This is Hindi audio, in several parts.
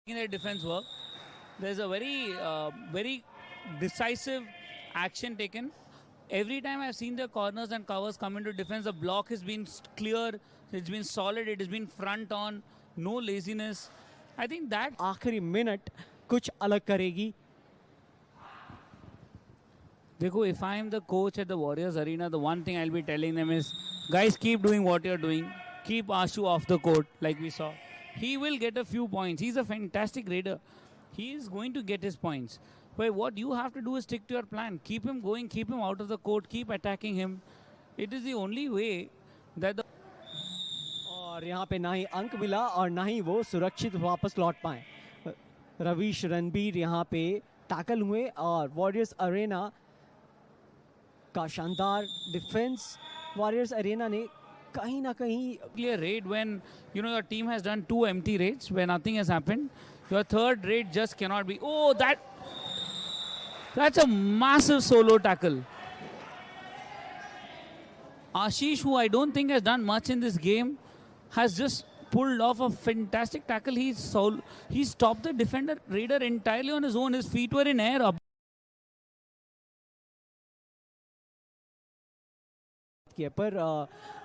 In their defense work, there's a very decisive action taken. Every time I've seen the corners and covers come into defense, the block has been clear, it's been solid, it has been front on, no laziness. I think that आखिरी मिनट कुछ अलग करेगी. देखो, if I am the coach at the Warriors Arena, the one thing I'll be telling them is, guys, keep doing what you're doing. Keep Ashu off the court, like we saw. He will get a few points. He's a fantastic raider. He is going to get his points. But what you have to do is stick to your plan. Keep him going, keep him out of the court, keep attacking him. It is the only way that the... और यहाँ पे ना ही अंक मिला और ना ही वो सुरक्षित वापस लौट पाए. रवीश रणबीर यहाँ पे टैकल हुए और वॉरियर्स अरेना का शानदार डिफेंस. वॉरियर्स अरेना ने कहीं ना कहीं clear raid when your team has done 2 empty raids where nothing has happened. Your third raid just cannot be. Oh, that's a massive solo tackle. Ashish, who I don't think has done much in this game, has just pulled off a fantastic tackle. He stopped the defender raider entirely on his own. His feet were in air. किया. पर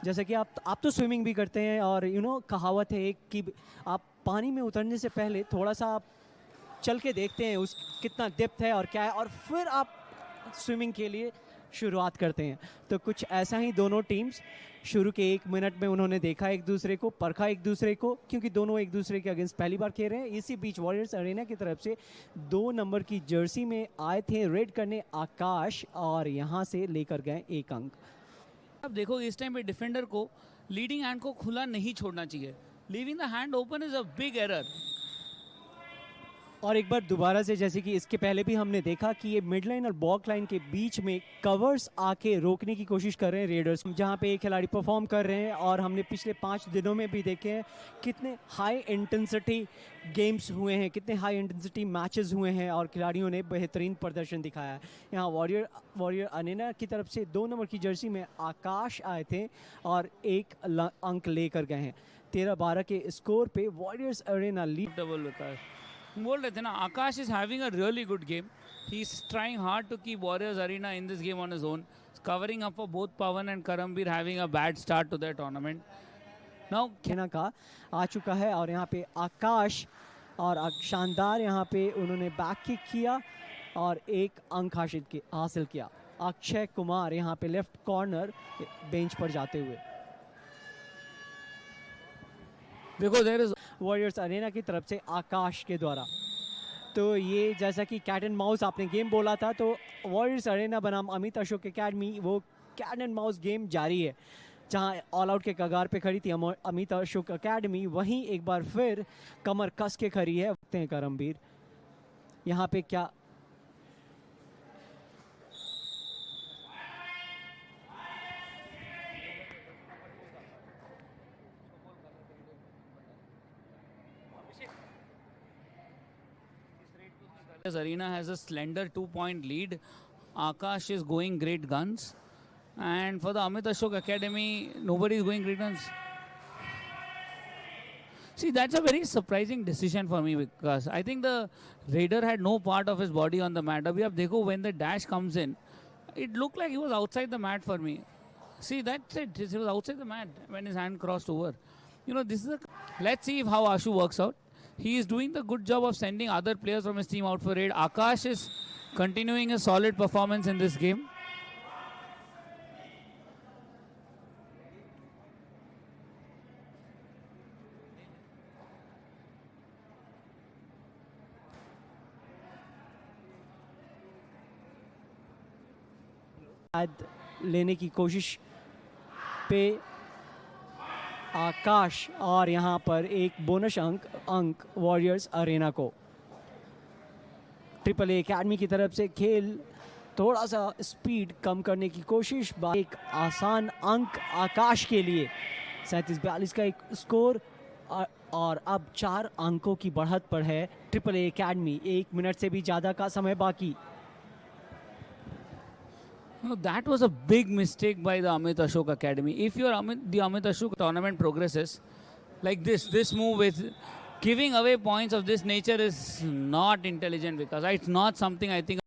जैसा कि आप तो स्विमिंग भी करते हैं और कहावत है एक कि आप पानी में उतरने से पहले थोड़ा सा आप चल के देखते हैं उस कितना डेप्थ है और क्या है, और फिर आप स्विमिंग के लिए शुरुआत करते हैं. तो कुछ ऐसा ही दोनों टीम्स शुरू के 1 मिनट में उन्होंने देखा एक दूसरे को, परखा एक दूसरे को, क्योंकि दोनों एक दूसरे के अगेंस्ट पहली बार खेल रहे हैं. इसी बीच वॉरियर्स अरेना की तरफ से 2 नंबर की जर्सी में आए थे रेड करने आकाश, और यहाँ से लेकर गए 1 अंक. अब देखो, इस टाइम पे डिफेंडर को लीडिंग हैंड को खुला नहीं छोड़ना चाहिए. Leaving the hand open is a big error. और एक बार दोबारा से, जैसे कि इसके पहले भी हमने देखा कि ये मिड लाइन और बॉक लाइन के बीच में कवर्स आके रोकने की कोशिश कर रहे हैं रेडर्स, जहां पे एक खिलाड़ी परफॉर्म कर रहे हैं. और हमने पिछले 5 दिनों में भी देखे हैं कितने हाई इंटेंसिटी गेम्स हुए हैं, कितने हाई इंटेंसिटी मैचेस हुए हैं और खिलाड़ियों ने बेहतरीन प्रदर्शन दिखाया है. यहाँ वॉरियर अरेना की तरफ से 2 नंबर की जर्सी में आकाश आए थे और 1 अंक लेकर गए हैं. 13-12 के स्कोर पे Warriors Arena lead. Double wicket बोल रहे थे ना, Akash is having a really good game. He is trying hard to keep Warriors Arena in this game on his own, covering up for both Pawan and Karambir having a bad start to that tournament. Now खेना का आ चुका है और यहाँ पे आकाश और शानदार यहाँ पे उन्होंने बैक किक किया और 1 अंक हासिल किया. अक्षय कुमार यहाँ पे लेफ्ट कॉर्नर बेंच पर जाते हुए. देखो, देयर इज वॉरियर्स अरेना की तरफ से आकाश के द्वारा. तो ये जैसा कि कैट एंड माउस आपने गेम बोला था, तो वॉरियर्स अरेना बनाम अमित अशोक एकेडमी, वो कैट एंड माउस गेम जारी है. जहां ऑल आउट के कगार पे खड़ी थी अमित अशोक एकेडमी, वहीं एक बार फिर कमर कस के खड़ी है करमबीर. यहाँ पे क्या Arena has a slender 2-point lead. Akash is going great guns, and for the Amit Ashok Academy, nobody is going great guns. See, that's a very surprising decision for me, because I think the raider had no part of his body on the mat. Abhi aap dekho, when the dash comes in, it looked like he was outside the mat for me. See, that's it. He was outside the mat when his hand crossed over. This is let's see how Ashu works out. He is doing the good job of sending other players from his team out for raid. Akash is continuing a solid performance in this game. लेने की कोशिश पे आकाश, और यहाँ पर एक बोनस अंक वॉरियर्स अरेना को. ट्रिपल ए एकेडमी की तरफ से खेल थोड़ा सा स्पीड कम करने की कोशिश. एक आसान अंक आकाश के लिए. 37-42 का एक स्कोर. और अब 4 अंकों की बढ़त पर है ट्रिपल ए एकेडमी। 1 मिनट से भी ज़्यादा का समय बाकी। No, that was a big mistake by the Amit Ashok Academy. If the Amit Ashok tournament progresses like this move with giving away points of this nature is not intelligent, because it's not something I think